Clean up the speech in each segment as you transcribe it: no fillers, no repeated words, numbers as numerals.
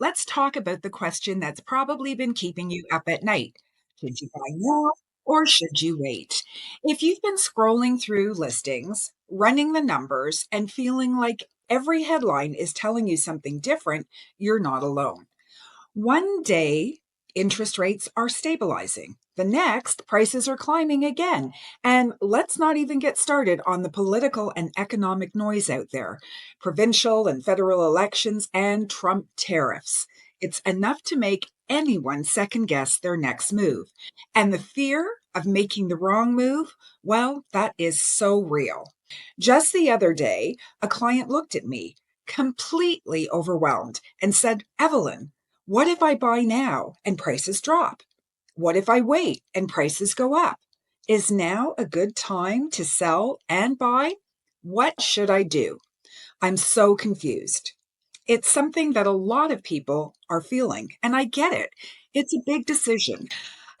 let's talk about the question that's probably been keeping you up at night. Should you buy now or should you wait? If you've been scrolling through listings, running the numbers, and feeling like every headline is telling you something different, you're not alone. One day, interest rates are stabilizing. The next, prices are climbing again. And let's not even get started on the political and economic noise out there, provincial and federal elections, and Trump tariffs. It's enough to make anyone second guess their next move. And the fear of making the wrong move, well, that is so real. Just the other day, a client looked at me, completely overwhelmed, and said, Evelyn, what if I buy now and prices drop? What if I wait and prices go up? Is now a good time to sell and buy? What should I do? I'm so confused. It's something that a lot of people are feeling, and I get it. It's a big decision.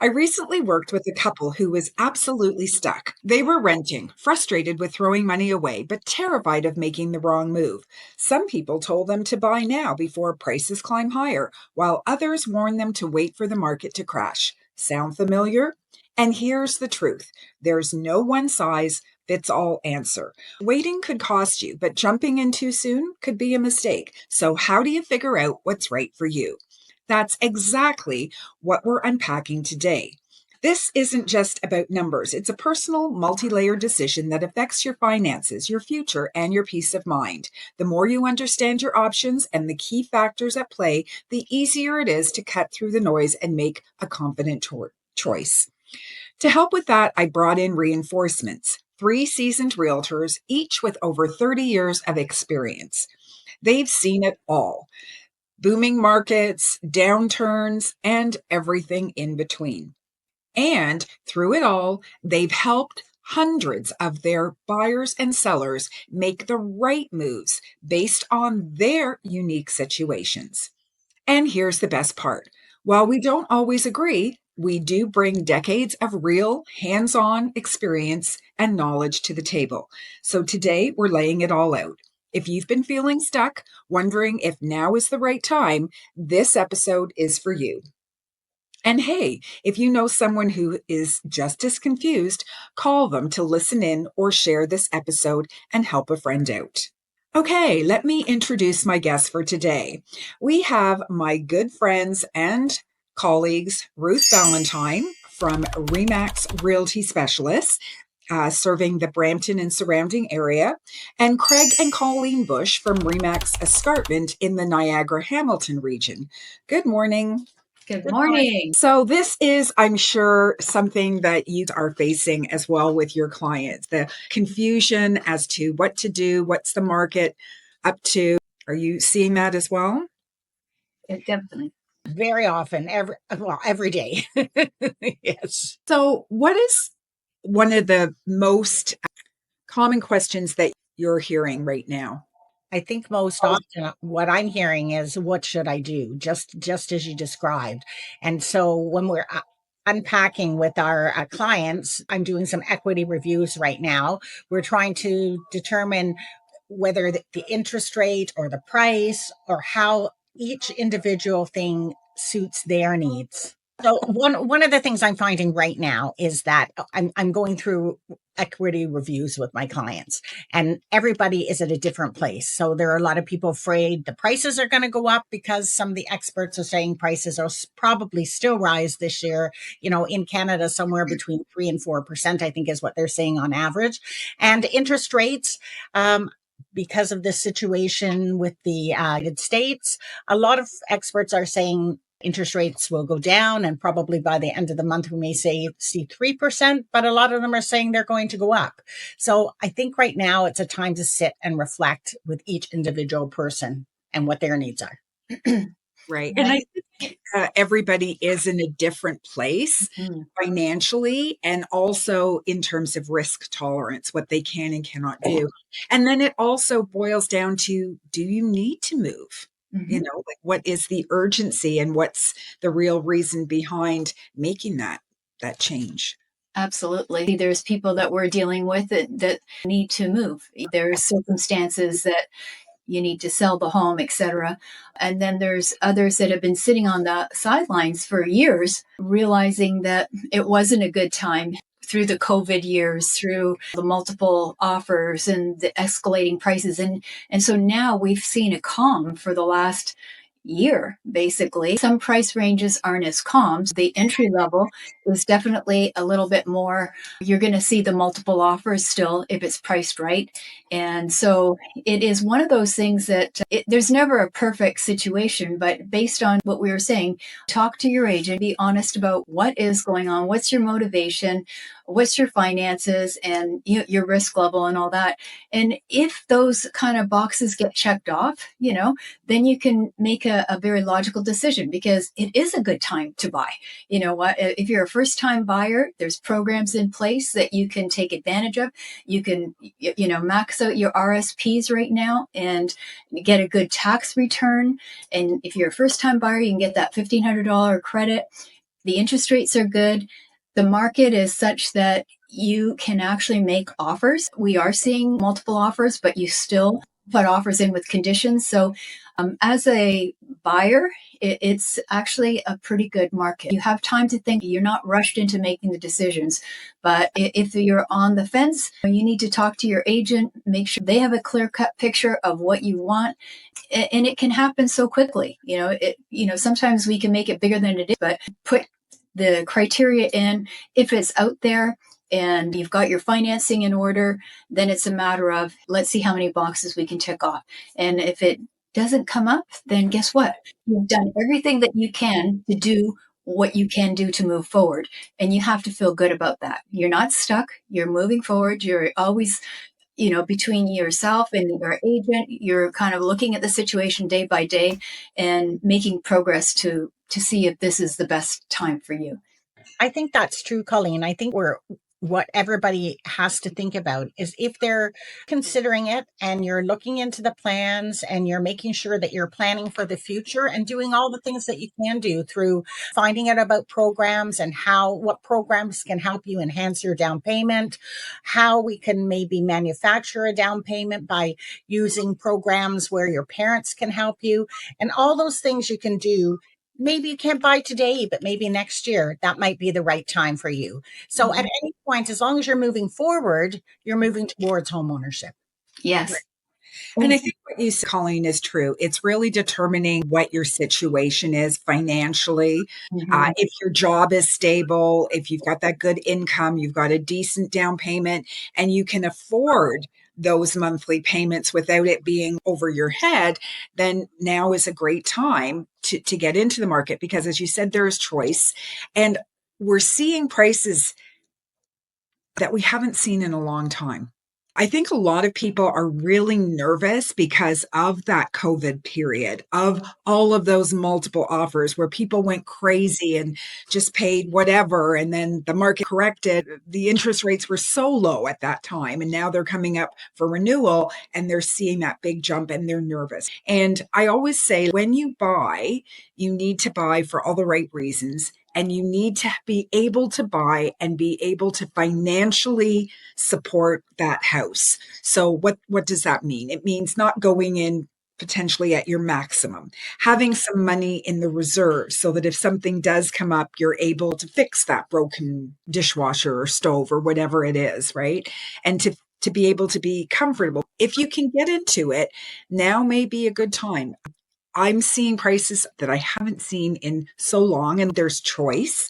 I recently worked with a couple who was absolutely stuck. They were renting, frustrated with throwing money away, but terrified of making the wrong move. Some people told them to buy now before prices climb higher, while others warned them to wait for the market to crash. Sound familiar? And here's the truth. There's no one size fits all answer. Waiting could cost you, but jumping in too soon could be a mistake. So how do you figure out what's right for you? That's exactly what we're unpacking today. This isn't just about numbers. It's a personal, multi-layered decision that affects your finances, your future, and your peace of mind. The more you understand your options and the key factors at play, the easier it is to cut through the noise and make a confident choice. To help with that, I brought in reinforcements, three seasoned realtors, each with over 30 years of experience. They've seen it all: booming markets, downturns, and everything in between. And through it all, they've helped hundreds of their buyers and sellers make the right moves based on their unique situations. And here's the best part. While we don't always agree, we do bring decades of real hands on experience and knowledge to the table. So today we're laying it all out. If you've been feeling stuck, wondering if now is the right time, this episode is for you. And hey, if you know someone who is just as confused, call them to listen in or share this episode and help a friend out. Okay, let me introduce my guest for today. We have my good friends and colleagues, Ruth Valentine from Remax Realty Specialists, serving the Brampton and surrounding area, and Craig and Colleen Bush from Remax Escarpment in the Niagara Hamilton region. Good morning. Good morning. So this is, I'm sure, something that you are facing as well with your clients, the confusion as to what to do, what's the market up to. Are you seeing that as well? Definitely. Very often, every day. Yes. So what is one of the most common questions that you're hearing right now? I think most often what I'm hearing is, what should I do? Just as you described. And so when we're unpacking with our clients, I'm doing some equity reviews right now. We're trying to determine whether the interest rate or the price or how each individual thing suits their needs. So one of the things I'm finding right now is that I'm going through equity reviews with my clients, and everybody is at a different place. So there are a lot of people afraid the prices are going to go up because some of the experts are saying prices are probably still rise this year. You know, in Canada, somewhere between 3 and 4%, I think is what they're saying on average. And interest rates, because of this situation with the United States, a lot of experts are saying interest rates will go down, and probably by the end of the month, we may see 3%, but a lot of them are saying they're going to go up. So I think right now it's a time to sit and reflect with each individual person and what their needs are. Right. And I think everybody is in a different place financially and also in terms of risk tolerance, what they can and cannot do. And then it also boils down to, do you need to move? You know, like what is the urgency and what's the real reason behind making that change? Absolutely. There's people that we're dealing with that need to move. There's circumstances that you need to sell the home, etc. And then there's others that have been sitting on the sidelines for years, realizing that it wasn't a good time through the COVID years, through the multiple offers and the escalating prices. And so now we've seen a calm for the last year, basically. Some price ranges aren't as calm. The entry level is definitely a little bit more. You're going to see the multiple offers still if it's priced right. And so it is one of those things that there's never a perfect situation, but based on what we were saying, talk to your agent, be honest about what is going on, what's your motivation, what's your finances, and your risk level and all that. And if those kind of boxes get checked off, then you can make a very logical decision, because it is a good time to buy. You know what? If you're a first time buyer, there's programs in place that you can take advantage of. You can, max out your RSPs right now and get a good tax return. And if you're a first time buyer, you can get that $1,500 credit. The interest rates are good. The market is such that you can actually make offers. We are seeing multiple offers, but you still put offers in with conditions. So as a buyer, it's actually a pretty good market. You have time to think. You're not rushed into making the decisions. But if you're on the fence, you need to talk to your agent, make sure they have a clear-cut picture of what you want. And it can happen so quickly. Sometimes we can make it bigger than it is, but put the criteria in. If it's out there and you've got your financing in order, then it's a matter of, let's see how many boxes we can tick off. And if it doesn't come up, then guess what? You've done everything that you can to do what you can do to move forward. And you have to feel good about that. You're not stuck. You're moving forward. You're always, between yourself and your agent, you're kind of looking at the situation day by day and making progress to see if this is the best time for you. I think that's true, Colleen. I think what everybody has to think about is, if they're considering it and you're looking into the plans and you're making sure that you're planning for the future and doing all the things that you can do through finding out about programs and what programs can help you enhance your down payment, how we can maybe manufacture a down payment by using programs where your parents can help you, and all those things you can do. Maybe you can't buy today, but maybe next year, that might be the right time for you. So at any point, as long as you're moving forward, you're moving towards home ownership. Yes. And I think what you said, Colleen, is true. It's really determining what your situation is financially. If your job is stable, if you've got that good income, you've got a decent down payment, and you can afford those monthly payments without it being over your head, then now is a great time to get into the market, because, as you said, there's choice. And we're seeing prices that we haven't seen in a long time. I think a lot of people are really nervous because of that COVID period, of all of those multiple offers where people went crazy and just paid whatever. And then the market corrected. The interest rates were so low at that time. And now they're coming up for renewal and they're seeing that big jump and they're nervous. And I always say, when you buy, you need to buy for all the right reasons. And you need to be able to buy and be able to financially support that house. So what does that mean? It means not going in potentially at your maximum, having some money in the reserve so that if something does come up, you're able to fix that broken dishwasher or stove or whatever it is, right? And to be able to be comfortable. If you can get into it, now may be a good time. I'm seeing prices that I haven't seen in so long, and there's choice.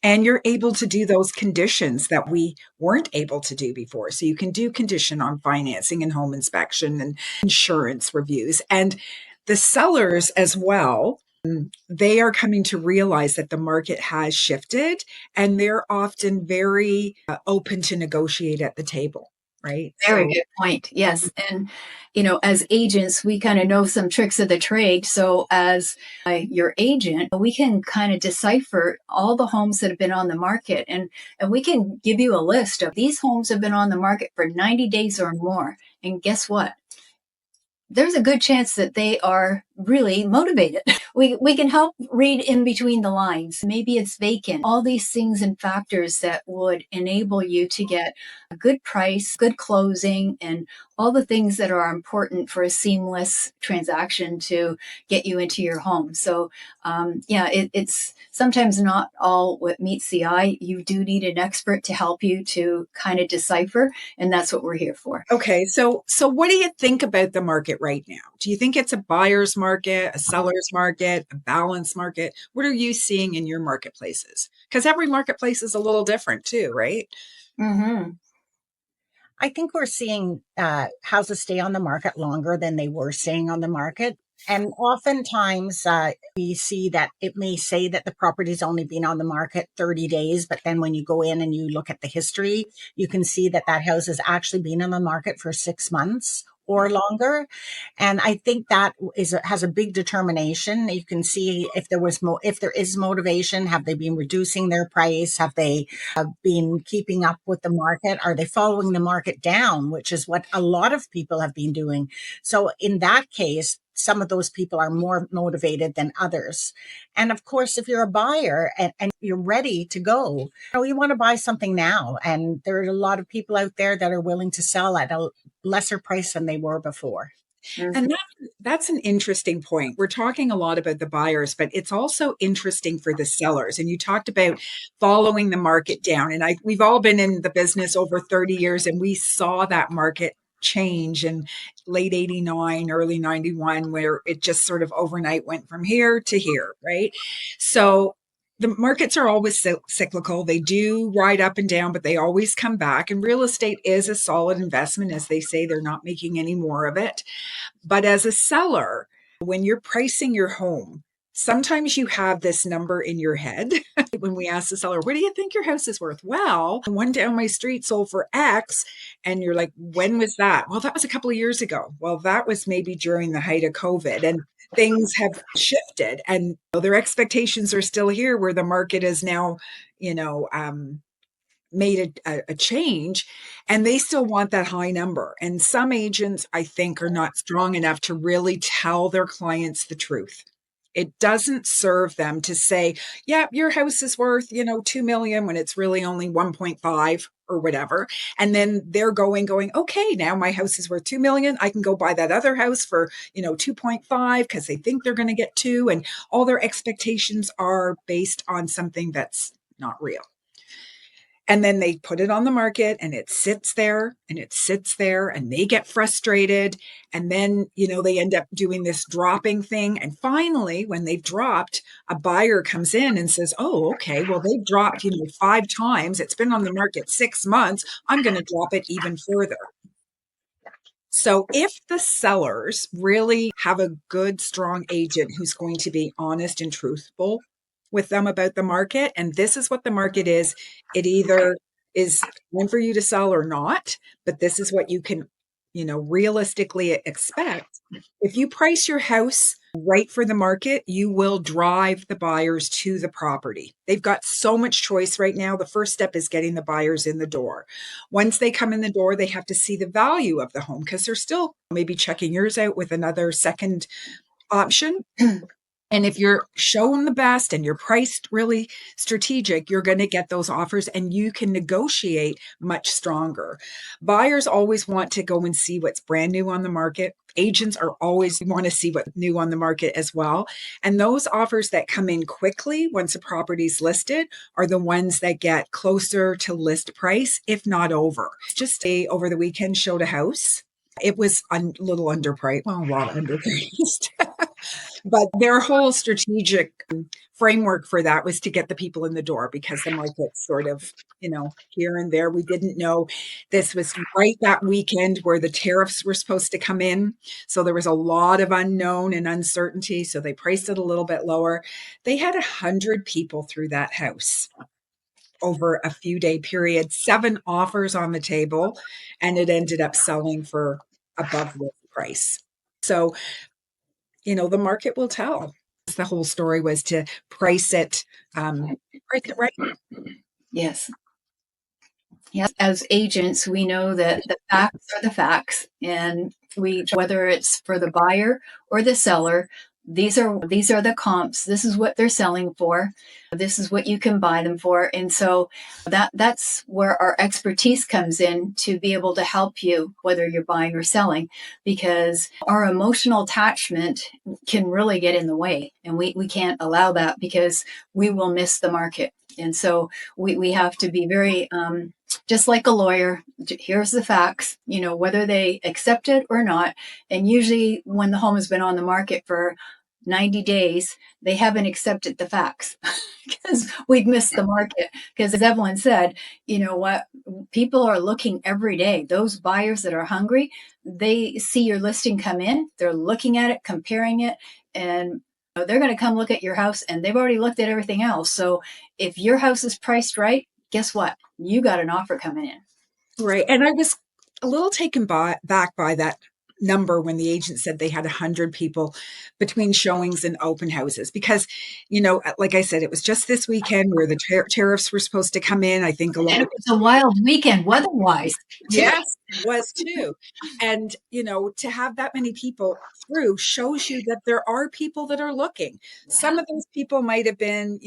And you're able to do those conditions that we weren't able to do before. So you can do condition on financing and home inspection and insurance reviews. And the sellers as well, they are coming to realize that the market has shifted, and they're often very open to negotiate at the table. Right. Very good point. Yes. And, as agents, we kind of know some tricks of the trade. So as your agent, we can kind of decipher all the homes that have been on the market. And we can give you a list of these homes have been on the market for 90 days or more. And guess what? There's a good chance that they are really motivated. We can help read in between the lines. Maybe it's vacant. All these things and factors that would enable you to get a good price, good closing, and all the things that are important for a seamless transaction to get you into your home. So, it's sometimes not all what meets the eye. You do need an expert to help you to kind of decipher, and that's what we're here for. Okay, so what do you think about the market right now? Do you think it's a buyer's market, a seller's market, a balanced market? What are you seeing in your marketplaces? Because every marketplace is a little different too, right? Mm-hmm. I think we're seeing houses stay on the market longer than they were staying on the market. And oftentimes we see that it may say that the property's only been on the market 30 days, but then when you go in and you look at the history, you can see that that house has actually been on the market for 6 months or longer. And I think that has a big determination. You can see if if there is motivation, have they been reducing their price? Have they been keeping up with the market? Are they following the market down, which is what a lot of people have been doing? So in that case, some of those people are more motivated than others. And of course, if you're a buyer and you're ready to go, you want to buy something now. And there are a lot of people out there that are willing to sell at a lesser price than they were before. And that's an interesting point. We're talking a lot about the buyers, but it's also interesting for the sellers. And you talked about following the market down. And we've all been in the business over 30 years, and we saw that market change in late 89, early 91, where it just sort of overnight went from here to here, right? So the markets are always cyclical. They do ride up and down, but they always come back. And real estate is a solid investment. As they say, they're not making any more of it. But as a seller, when you're pricing your home, sometimes you have this number in your head. When we ask the seller, what do you think your house is worth? Well, one down my street sold for X. And you're like, when was that? Well, that was a couple of years ago. Well, that was maybe during the height of COVID. And things have shifted. And their expectations are still here where the market is now, you know, made a change, and they still want that high number. And some agents, I think, are not strong enough to really tell their clients the truth. It doesn't serve them to say, yeah, your house is worth, 2 million when it's really only 1.5 or whatever. And then they're going, okay, now my house is worth 2 million. I can go buy that other house for, 2.5 because they think they're going to get 2. And all their expectations are based on something that's not real. And then they put it on the market and it sits there and it sits there and they get frustrated. And then, they end up doing this dropping thing. And finally, when they've dropped, a buyer comes in and says, oh, okay, well, they've dropped, 5 times. It's been on the market 6 months. I'm going to drop it even further. So if the sellers really have a good, strong agent who's going to be honest and truthful with them about the market, and this is what the market is, it either is time for you to sell or not, but this is what you can, realistically expect. If you price your house right for the market, you will drive the buyers to the property. They've got so much choice right now. The first step is getting the buyers in the door. Once they come in the door, they have to see the value of the home because they're still maybe checking yours out with another second option. And if you're shown the best and you're priced really strategic, you're going to get those offers and you can negotiate much stronger. Buyers always want to go and see what's brand new on the market. Agents are always want to see what's new on the market as well. And those offers that come in quickly once a property's listed are the ones that get closer to list price, if not over. Just over the weekend showed a house. It was a little underpriced, well, a lot underpriced. But their whole strategic framework for that was to get the people in the door because the market sort of, here and there. We didn't know this was right that weekend where the tariffs were supposed to come in. So there was a lot of unknown and uncertainty. So they priced it a little bit lower. They had 100 people through that house over a few day period, 7 offers on the table, and it ended up selling for above the price. So the market will tell. The whole story was to price it right. Yes. Yes. As agents, we know that the facts are the facts, and whether it's for the buyer or the seller, these are the comps. This is what they're selling for. This is what you can buy them for. And so that's where our expertise comes in, to be able to help you whether you're buying or selling, because our emotional attachment can really get in the way, and we can't allow that, because we will miss the market. And so we have to be very just like a lawyer. Here's the facts, whether they accept it or not. And usually when the home has been on the market for 90 days, they haven't accepted the facts because we've missed the market. Because as Evelyn said, what, people are looking every day. Those buyers that are hungry, they see your listing come in, they're looking at it, comparing it, and they're going to come look at your house, and they've already looked at everything else. So if your house is priced right, guess what? You got an offer coming in. Right. And I was a little taken back by that number when the agent said they had 100 people between showings and open houses, because, like I said, it was just this weekend where the tariffs were supposed to come in. I think a lot And of it was a wild weekend weather-wise. yes, it was too. And, to have that many people through shows you that there are people that are looking. Some of those people might have been,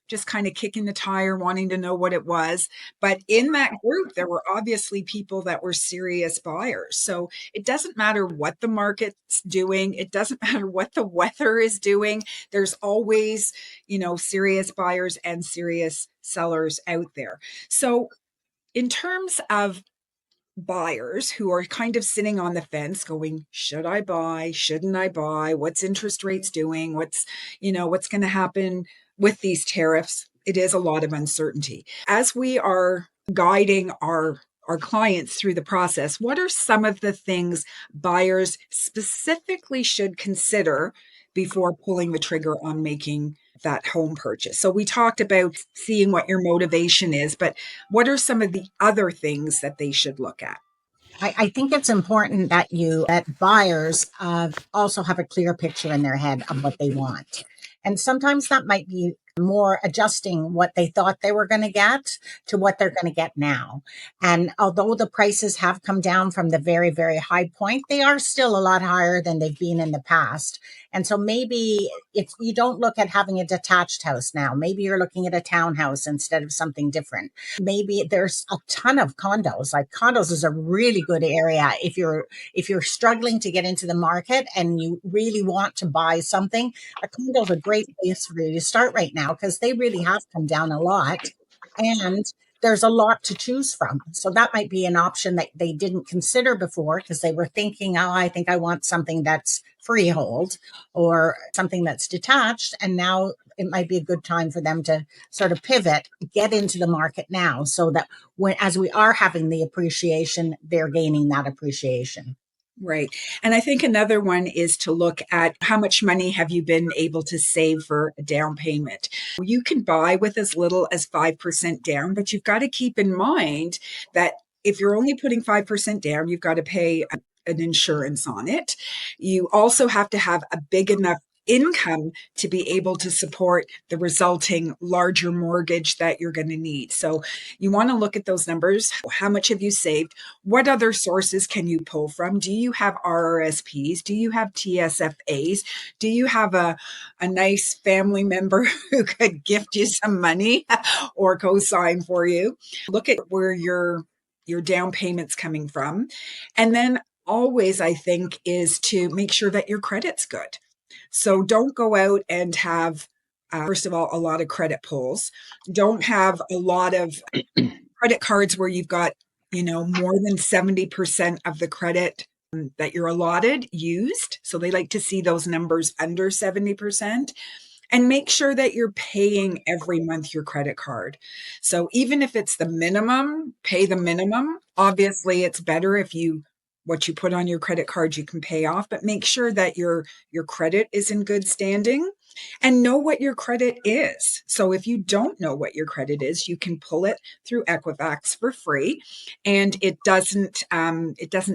just kind of kicking the tire, wanting to know what it was. But in that group, there were obviously people that were serious buyers. So it doesn't matter what the market's doing. It doesn't matter what the weather is doing. There's always, serious buyers and serious sellers out there. So in terms of buyers who are kind of sitting on the fence going, should I buy? Shouldn't I buy? What's interest rates doing? What's going to happen with these tariffs? It is a lot of uncertainty. As we are guiding our clients through the process, what are some of the things buyers specifically should consider before pulling the trigger on making that home purchase? So we talked about seeing what your motivation is, but what are some of the other things that they should look at? I think it's important that buyers also have a clear picture in their head of what they want. And sometimes that might be more adjusting what they thought they were going to get to what they're going to get now. And although the prices have come down from the very, very high point, they are still a lot higher than they've been in the past. And so maybe if you don't look at having a detached house now, maybe you're looking at a townhouse instead of something different. Maybe there's a ton of condos. Like, condos is a really good area if you're struggling to get into the market and you really want to buy something. A condo is a great place for you to start right now, because they really have come down a lot, and there's a lot to choose from. So that might be an option that they didn't consider before, because they were thinking, oh, I think I want something that's freehold or something that's detached. And now it might be a good time for them to sort of pivot, get into the market now, so that as we are having the appreciation, they're gaining that appreciation. Right. And I think another one is to look at how much money have you been able to save for a down payment. You can buy with as little as 5% down, but you've got to keep in mind that if you're only putting 5% down, you've got to pay an insurance on it. You also have to have a big enough income to be able to support the resulting larger mortgage that you're going to need. So you want to look at those numbers. How much have you saved? What other sources can you pull from? Do you have RRSPs? Do you have TSFAs? Do you have a nice family member who could gift you some money or co-sign for you? Look at where your down payment's coming from. And then always, I think, is to make sure that your credit's good. So don't go out and have, first of all, a lot of credit pulls. Don't have a lot of credit cards where you've got, more than 70% of the credit that you're allotted used. So they like to see those numbers under 70%. And make sure that you're paying every month your credit card. So even if it's the minimum, pay the minimum. Obviously, it's better if what you put on your credit card you can pay off, but make sure that your credit is in good standing, and know what your credit is. So if you don't know what your credit is, you can pull it through Equifax for free, and it doesn't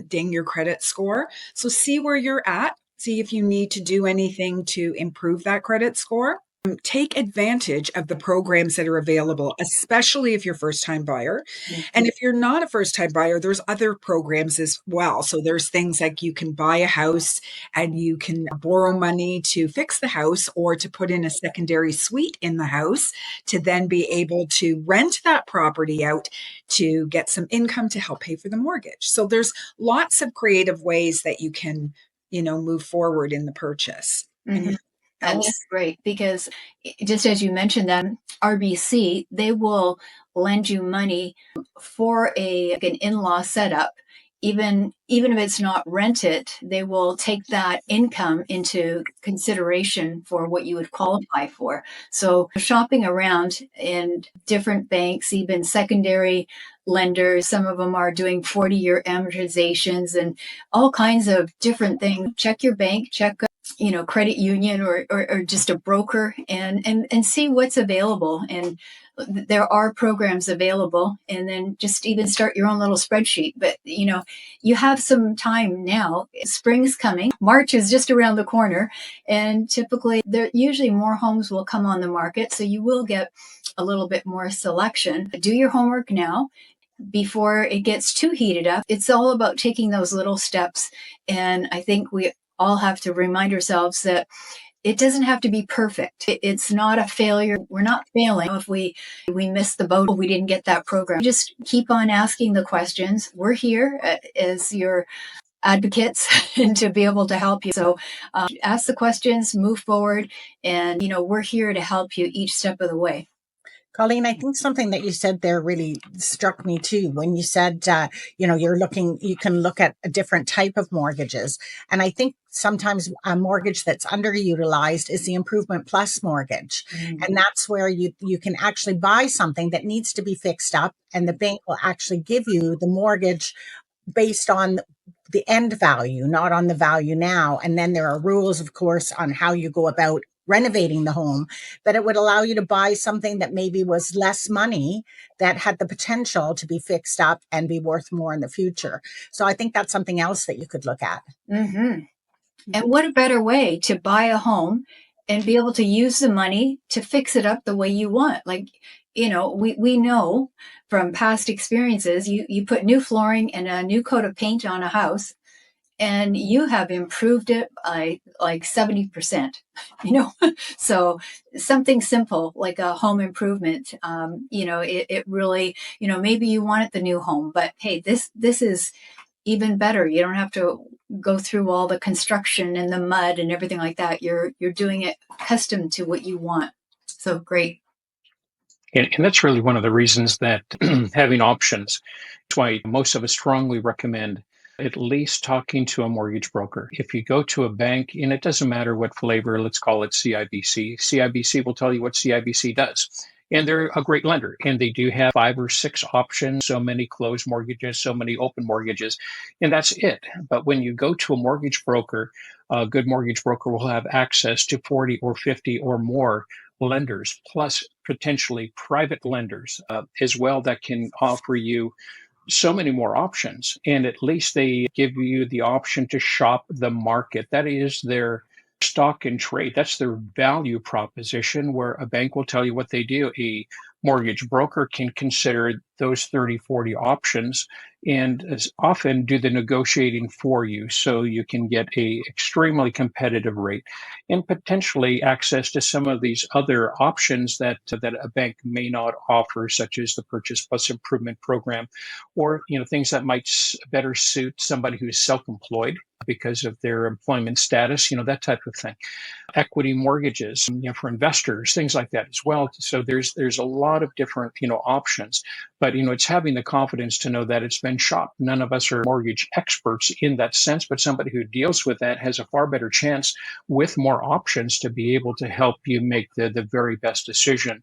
ding your credit score. So see where you're at. See if you need to do anything to improve that credit score. Take advantage of the programs that are available, especially if you're a first-time buyer. Mhm. And if you're not a first-time buyer, there's other programs as well. So there's things like you can buy a house and you can borrow money to fix the house or to put in a secondary suite in the house to then be able to rent that property out to get some income to help pay for the mortgage. So there's lots of creative ways that you can, move forward in the purchase. Mhm. Anything And else? that's great because just as you mentioned that RBC, they will lend you money for like an in-law setup. Even if it's not rented, they will take that income into consideration for what you would qualify for. So shopping around in different banks, even secondary lenders, some of them are doing 40-year amortizations and all kinds of different things. Check your bank, check credit union or just a broker and see what's available. And there are programs available, and then just even start your own little spreadsheet. But you have some time now. Spring's coming. March is just around the corner, and typically there usually more homes will come on the market, so you will get a little bit more selection. Do your homework now before it gets too heated up. It's all about taking those little steps. And I think we all have to remind ourselves that it doesn't have to be perfect. It's not a failure. We're not failing if we missed the boat, we didn't get that program. Just keep on asking the questions. We're here as your advocates and to be able to help you. So ask the questions, move forward, and we're here to help you each step of the way. Colleen, I think something that you said there really struck me too. When you said, you can look at a different type of mortgages. And I think sometimes a mortgage that's underutilized is the Improvement Plus mortgage. Mm. And that's where you can actually buy something that needs to be fixed up, and the bank will actually give you the mortgage based on the end value, not on the value now. And then there are rules, of course, on how you go about renovating the home, but it would allow you to buy something that maybe was less money that had the potential to be fixed up and be worth more in the future. So I think that's something else that you could look at. Mm-hmm. And what a better way to buy a home and be able to use the money to fix it up the way you want. Like, we know from past experiences, you put new flooring and a new coat of paint on a house, and you have improved it by like 70%, So something simple like a home improvement, it really, maybe you wanted the new home, but hey, this is even better. You don't have to go through all the construction and the mud and everything like that. You're doing it custom to what you want. So great. And that's really one of the reasons that having options, that's why most of us strongly recommend at least talking to a mortgage broker. If you go to a bank, and it doesn't matter what flavor, let's call it CIBC, CIBC will tell you what CIBC does. And they're a great lender, and they do have 5 or 6 options, so many closed mortgages, so many open mortgages, and that's it. But when you go to a mortgage broker, a good mortgage broker will have access to 40 or 50 or more lenders, plus potentially private lenders as well, that can offer you so many more options. And at least they give you the option to shop the market. That is their stock and trade. That's their value proposition, where a bank will tell you what they do. A mortgage broker can consider those 30, 40 options and as often do the negotiating for you, so you can get a extremely competitive rate and potentially access to some of these other options that a bank may not offer, such as the Purchase Plus Improvement Program, or things that might better suit somebody who's self-employed because of their employment status, that type of thing. Equity mortgages, for investors, things like that as well. So there's a lot of different options, but it's having the confidence to know that it's been shopped. None of us are mortgage experts in that sense, but somebody who deals with that has a far better chance with more options to be able to help you make the very best decision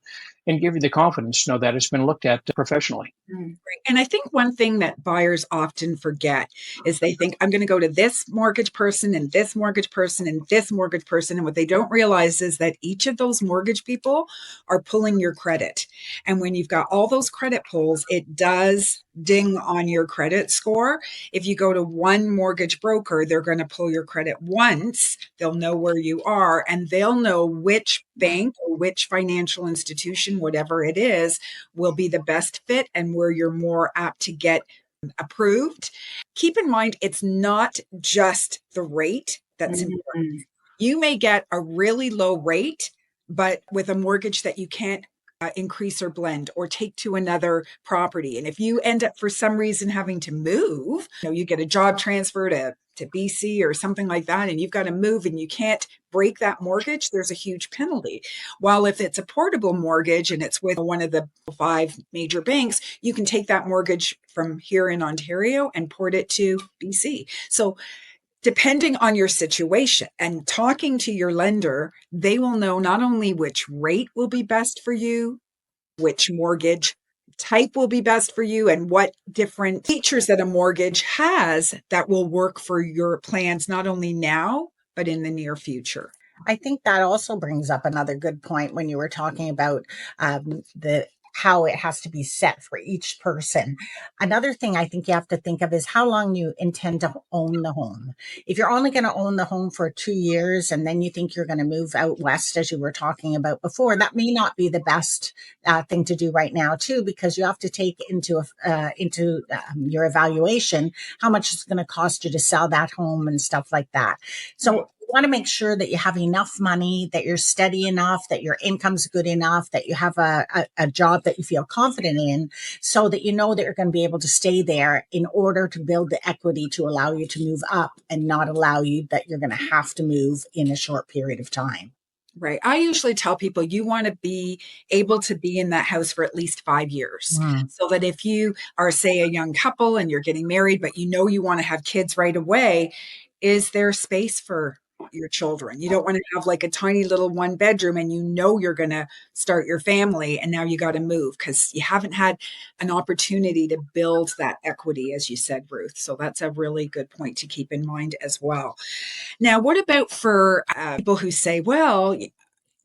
and give you the confidence to know that it's been looked at professionally. Mm. And I think one thing that buyers often forget is they think, I'm going to go to this mortgage person and this mortgage person and this mortgage person. And what they don't realize is that each of those mortgage people are pulling your credit. And when you've got all those credit pulls, it does ding on your credit score. If you go to one mortgage broker, they're going to pull your credit once. They'll know where you are, and they'll know which bank or which financial institution, whatever it is, will be the best fit and where you're more apt to get approved. Keep in mind, it's not just the rate that's important. Mhm. You may get a really low rate, but with a mortgage that you can't increase or blend or take to another property. And if you end up for some reason having to move, you get a job transfer to BC or something like that, and you've got to move and you can't break that mortgage, there's a huge penalty. While if it's a portable mortgage and it's with one of the 5 major banks, you can take that mortgage from here in Ontario and port it to BC. So depending on your situation and talking to your lender, they will know not only which rate will be best for you, which mortgage type will be best for you, and what different features that a mortgage has that will work for your plans, not only now, but in the near future. I think that also brings up another good point when you were talking about the how it has to be set for each person. Another thing I think you have to think of is how long you intend to own the home. If you're only going to own the home for 2 years and then you think you're going to move out west, as you were talking about before, that may not be the best thing to do right now too, because you have to take into your evaluation how much it's going to cost you to sell that home and stuff like that. So you want to make sure that you have enough money, that you're steady enough, that your income's good enough, that you have a job that you feel confident in, so that you know that you're going to be able to stay there in order to build the equity to allow you to move up and not allow you that you're going to have to move in a short period of time. Right. I usually tell people you want to be able to be in that house for at least 5 years. So that if you are, say, a young couple and you're getting married, but you want to have kids right away, is there space for your children? You don't want to have like a tiny little 1 bedroom and you're going to start your family and now you got to move because you haven't had an opportunity to build that equity, as you said, Ruth. So that's a really good point to keep in mind as well. Now, what about for people who say, well,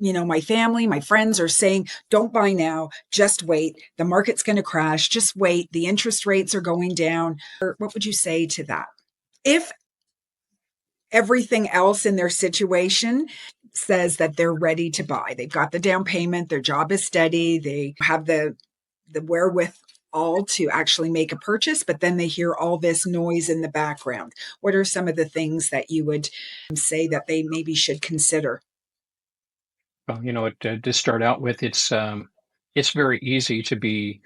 my family, my friends are saying, don't buy now, just wait. The market's going to crash, just wait. The interest rates are going down. What would you say to that? If everything else in their situation says that they're ready to buy, they've got the down payment, their job is steady, they have the wherewithal to actually make a purchase, but then they hear all this noise in the background. What are some of the things that you would say that they maybe should consider? Well, to start out with, it's very easy to be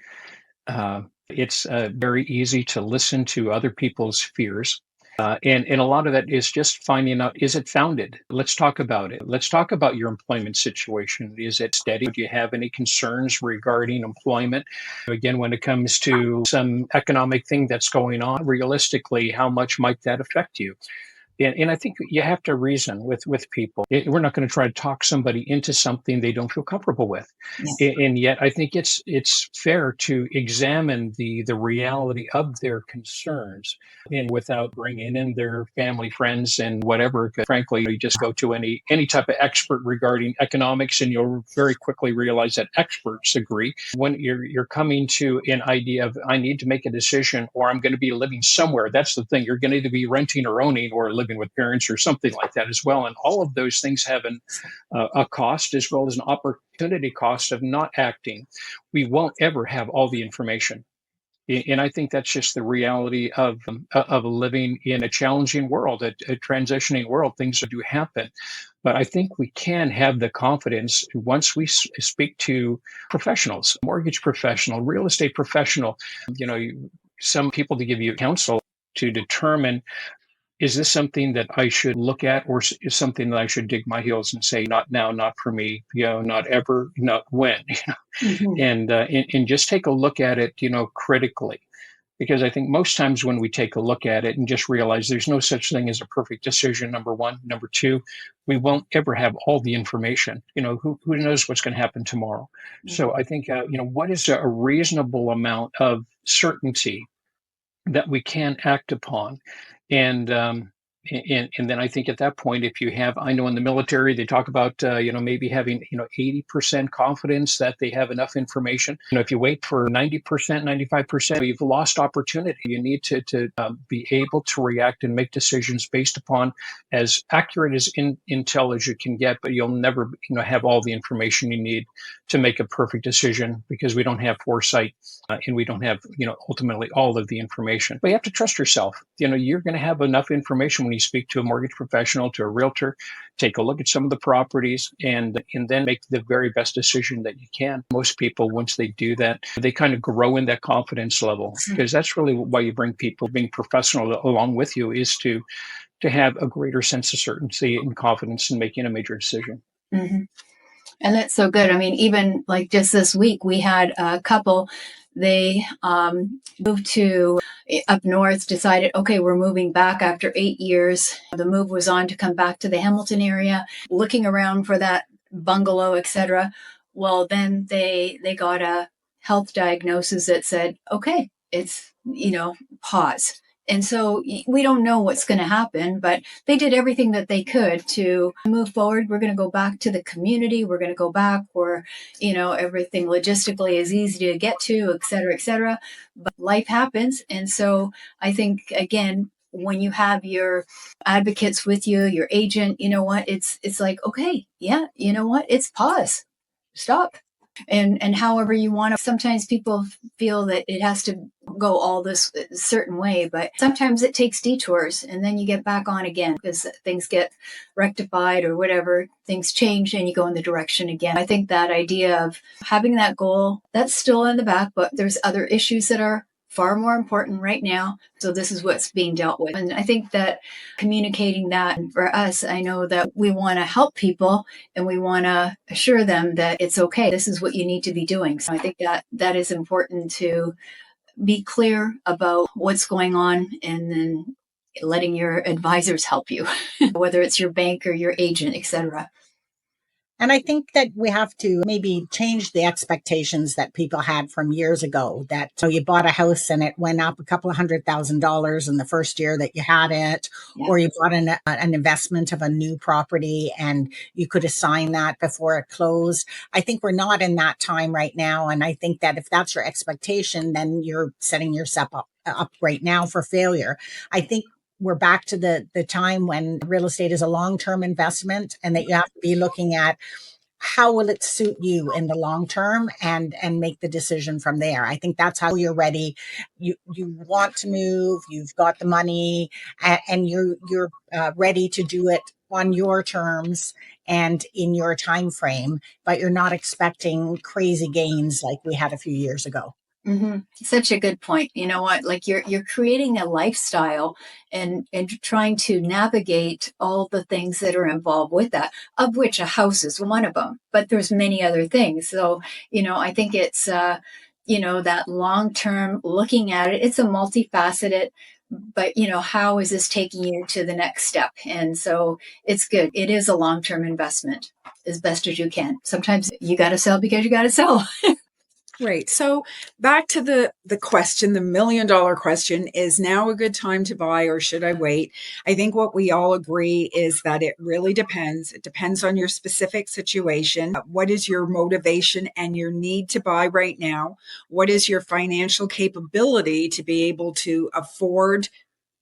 it's very easy to listen to other people's fears. And a lot of that is just finding out, is it founded? Let's talk about it. Let's talk about your employment situation. Is it steady? Do you have any concerns regarding employment? Again, when it comes to some economic thing that's going on, realistically, how much might that affect you? And I think you have to reason with people. We're not going to try to talk somebody into something they don't feel comfortable with. And yet, I think it's fair to examine the reality of their concerns, and without bringing in their family, friends, and whatever. 'Cause frankly, you just go to any type of expert regarding economics, and you'll very quickly realize that experts agree. When you're coming to an idea of, I need to make a decision, or I'm going to be living somewhere. That's the thing. You're going to either be renting or owning, or living with parents, or something like that as well. And all of those things have a cost, as well as an opportunity cost of not acting. We won't ever have all the information. And I think that's just the reality of living in a challenging world, a transitioning world. Things do happen. But I think we can have the confidence once we speak to professionals, mortgage professional, real estate professional, some people to give you counsel to determine, is this something that I should look at, or is something that I should dig my heels and say, not now, not for me, not ever, not when, Mhm. and just take a look at it, critically. Because I think most times when we take a look at it and just realize there's no such thing as a perfect decision, number one. Number two, we won't ever have all the information. Who knows what's going to happen tomorrow? So I think, what is a reasonable amount of certainty that we can act upon? And And then I think at that point, if you have, I know in the military, they talk about, maybe having, 80% confidence that they have enough information. If you wait for 90%, 95%, you've lost opportunity. You need to be able to react and make decisions based upon as accurate as intel as you can get, but you'll never, have all the information you need to make a perfect decision because we don't have foresight and we don't have, ultimately all of the information. But you have to trust yourself. You're going to have enough information when you speak to a mortgage professional, to a realtor, take a look at some of the properties and then make the very best decision that you can. Most people, once they do that, they kind of grow in that confidence level because that's really why you bring people being professional along with you is to have a greater sense of certainty and confidence in making a major decision. Mm-hmm. And that's so good. I mean, even like just this week, we had a couple, they moved to up north, decided, okay, we're moving back after 8 years. The move was on to come back to the Hamilton area, looking around for that bungalow, etc. Well, then they got a health diagnosis that said, okay, it's, pause. And so we don't know what's going to happen, but they did everything that they could to move forward. We're going to go back to the community. We're going to go back where, everything logistically is easy to get to, et cetera, et cetera. But life happens. And so I think, again, when you have your advocates with you, your agent, you know what, it's like, okay, yeah, you know what, it's pause, stop. And however you want to, sometimes people feel that it has to go all this certain way, but sometimes it takes detours and then you get back on again because things get rectified or whatever, things change and you go in the direction again. I think that idea of having that goal, that's still in the back, but there's other issues that are far more important right now. So this is what's being dealt with. And I think that communicating that for us, I know that we want to help people and we want to assure them that it's okay. This is what you need to be doing. So I think that is important to be clear about what's going on and then letting your advisors help you, whether it's your bank or your agent, etc. And I think that we have to maybe change the expectations that people had from years ago that so you bought a house and it went up a couple of $100,000 in the first year that you had it, Yeah. or you bought an investment of a new property and you could assign that before it closed. I think we're not in that time right now. And I think that if that's your expectation, then you're setting yourself up right now for failure. I think we're back to the time when real estate is a long-term investment and that you have to be looking at how will it suit you in the long term and make the decision from there. I think that's how you're ready. You want to move, you've got the money and you're ready to do it on your terms and in your time frame, but you're not expecting crazy gains like we had a few years ago. Mm-hmm. Such a good point. You know what? Like you're creating a lifestyle and trying to navigate all the things that are involved with that, of which a house is one of them. But there's many other things. So, I think it's that long term looking at it. It's a multifaceted. But how is this taking you to the next step? And so it's good. It is a long term investment as best as you can. Sometimes you got to sell because you got to sell. Right. So back to the question, the $1 million question, is now a good time to buy or should I wait? I think what we all agree is that it really depends. It depends on your specific situation. What is your motivation and your need to buy right now? What is your financial capability to be able to afford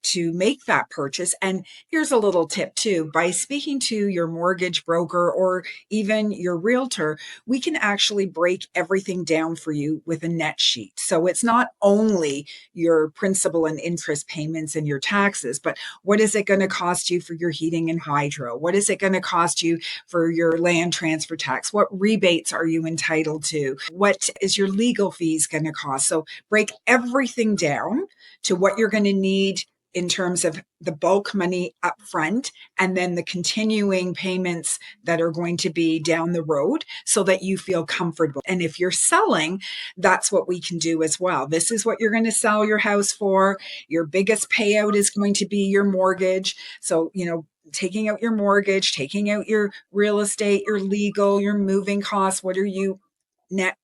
to make that purchase? And here's a little tip too. By speaking to your mortgage broker or even your realtor, we can actually break everything down for you with a net sheet. So it's not only your principal and interest payments and your taxes, but what is it going to cost you for your heating and hydro? What is it going to cost you for your land transfer tax? What rebates are you entitled to? What is your legal fees going to cost? So break everything down to what you're going to need in terms of the bulk money up front and then the continuing payments that are going to be down the road so that you feel comfortable. And if you're selling, that's what we can do as well. This is what you're going to sell your house for. Your biggest payout is going to be your mortgage. So, taking out your mortgage, taking out your real estate, your legal, your moving costs, what are you net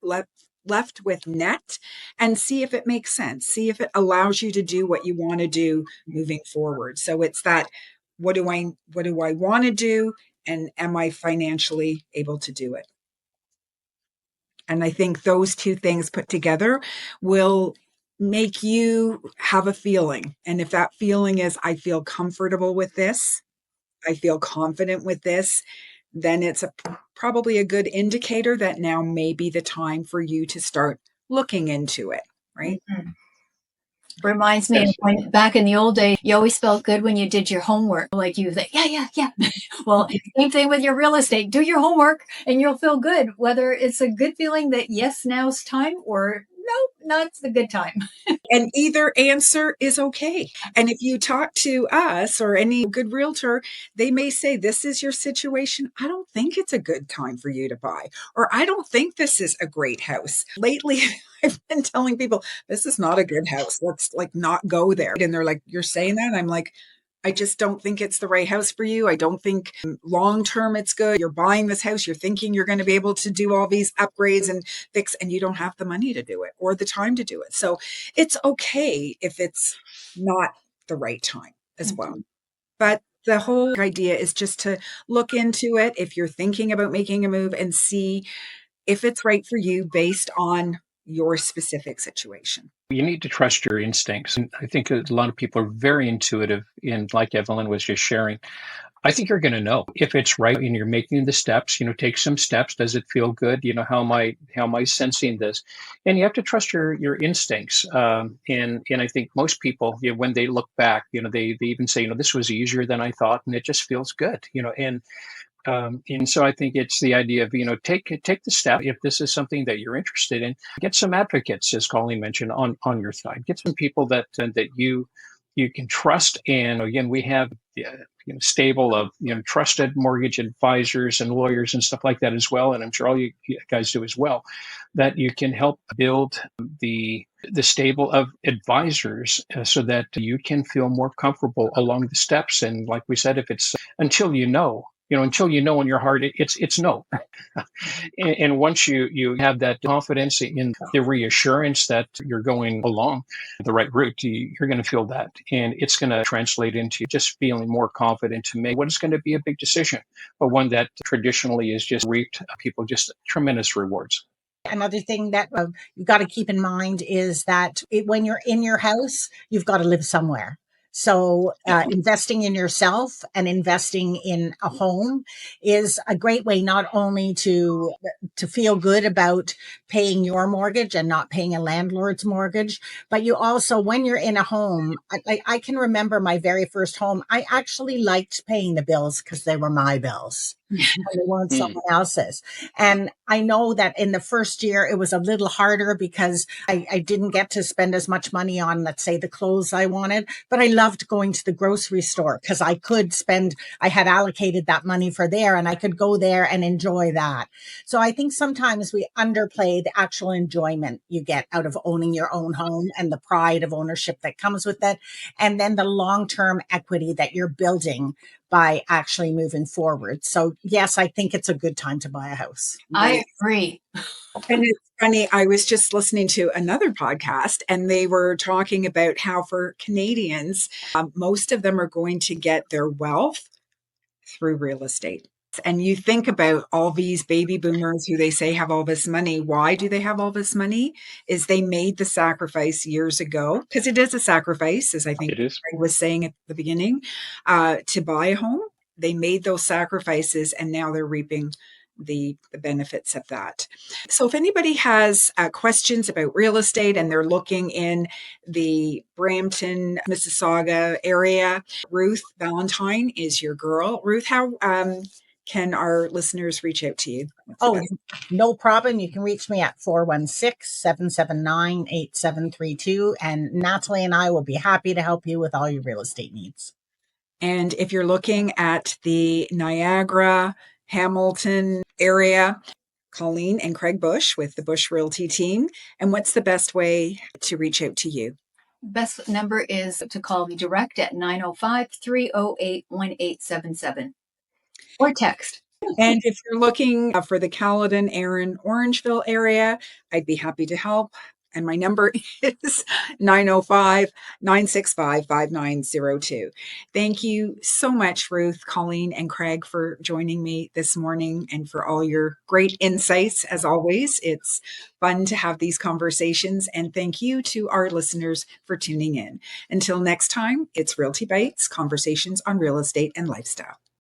left with net, and see if it makes sense. See if it allows you to do what you want to do moving forward. So it's that what do I want to do? And am I financially able to do it? And I think those two things put together will make you have a feeling. And if that feeling is, I feel comfortable with this, I feel confident with this, then it's probably a good indicator that now may be the time for you to start looking into it, right? Mhm. Reminds me of Yes. when back in the old days, you always felt good when you did your homework. Like you think, yeah, yeah, yeah. Well, same thing with your real estate. Do your homework and you'll feel good, whether it's a good feeling that yes, now's time or no, not the good time. And either answer is okay. And if you talk to us or any good realtor, they may say, this is your situation. I don't think it's a good time for you to buy, or I don't think this is a great house. Lately, I've been telling people, this is not a good house. Let's like not go there. And they're like, you're saying that? And I'm like, I just don't think it's the right house for you. I don't think long term it's good. You're buying this house, you're thinking you're going to be able to do all these upgrades and fix, and you don't have the money to do it or the time to do it. So it's okay if it's not the right time as well. Mhm. But the whole idea is just to look into it if you're thinking about making a move and see if it's right for you based on your specific situation. You need to trust your instincts. And I think a lot of people are very intuitive. And like Evelyn was just sharing, I think you're going to know if it's right and you're making the steps, take some steps. Does it feel good? How am I sensing this? And you have to trust your instincts. And I think most people, when they look back, they even say, this was easier than I thought. And it just feels good, and so I think it's the idea of, take the step. If this is something that you're interested in, get some advocates, as Colleen mentioned, on your side. Get some people that you can trust. And again, we have stable of trusted mortgage advisors and lawyers and stuff like that as well. And I'm sure all you guys do as well. That you can help build the stable of advisors so that you can feel more comfortable along the steps. And like we said, if it's until you know in your heart, it's no. And once you have that confidence in the reassurance that you're going along the right route, you're going to feel that. And it's going to translate into just feeling more confident to make what is going to be a big decision, but one that traditionally is just reaped people just tremendous rewards. Another thing that you've got to keep in mind is that when you're in your house, you've got to live somewhere. So investing in yourself and investing in a home is a great way not only to feel good about paying your mortgage and not paying a landlord's mortgage, but you also, when you're in a home, I can remember my very first home, I actually liked paying the bills because they were my bills. And they weren't Mm. someone else's. And I know that in the first year, it was a little harder because I didn't get to spend as much money on, let's say, the clothes I wanted, but I loved going to the grocery store because I had allocated that money for there and I could go there and enjoy that. So I think sometimes we underplay the actual enjoyment you get out of owning your own home and the pride of ownership that comes with it. And then the long-term equity that you're building by actually moving forward. So yes, I think it's a good time to buy a house. I agree. And it's funny, I was just listening to another podcast and they were talking about how for Canadians, most of them are going to get their wealth through real estate. And you think about all these baby boomers who they say have all this money. Why do they have all this money? Is they made the sacrifice years ago, because it is a sacrifice, as I think It is. Craig was saying at the beginning, to buy a home. They made those sacrifices and now they're reaping the benefits of that. So if anybody has questions about real estate and they're looking in the Brampton, Mississauga area, Ruth Valentine is your girl. Ruth, how can our listeners reach out to you? Oh, no problem. You can reach me at 416-779-8732. And Natalie and I will be happy to help you with all your real estate needs. And if you're looking at the Niagara, Hamilton area, Colleen and Craig Bush with the Bush Realty team. And what's the best way to reach out to you? Best number is to call me direct at 905-308-1877 or text. And if you're looking for the Caledon, Erin, Orangeville area, I'd be happy to help. And my number is 905-965-5902. Thank you so much, Ruth, Colleen, and Craig, for joining me this morning and for all your great insights. As always, it's fun to have these conversations. And thank you to our listeners for tuning in. Until next time, it's Realty Bites, conversations on real estate and lifestyle.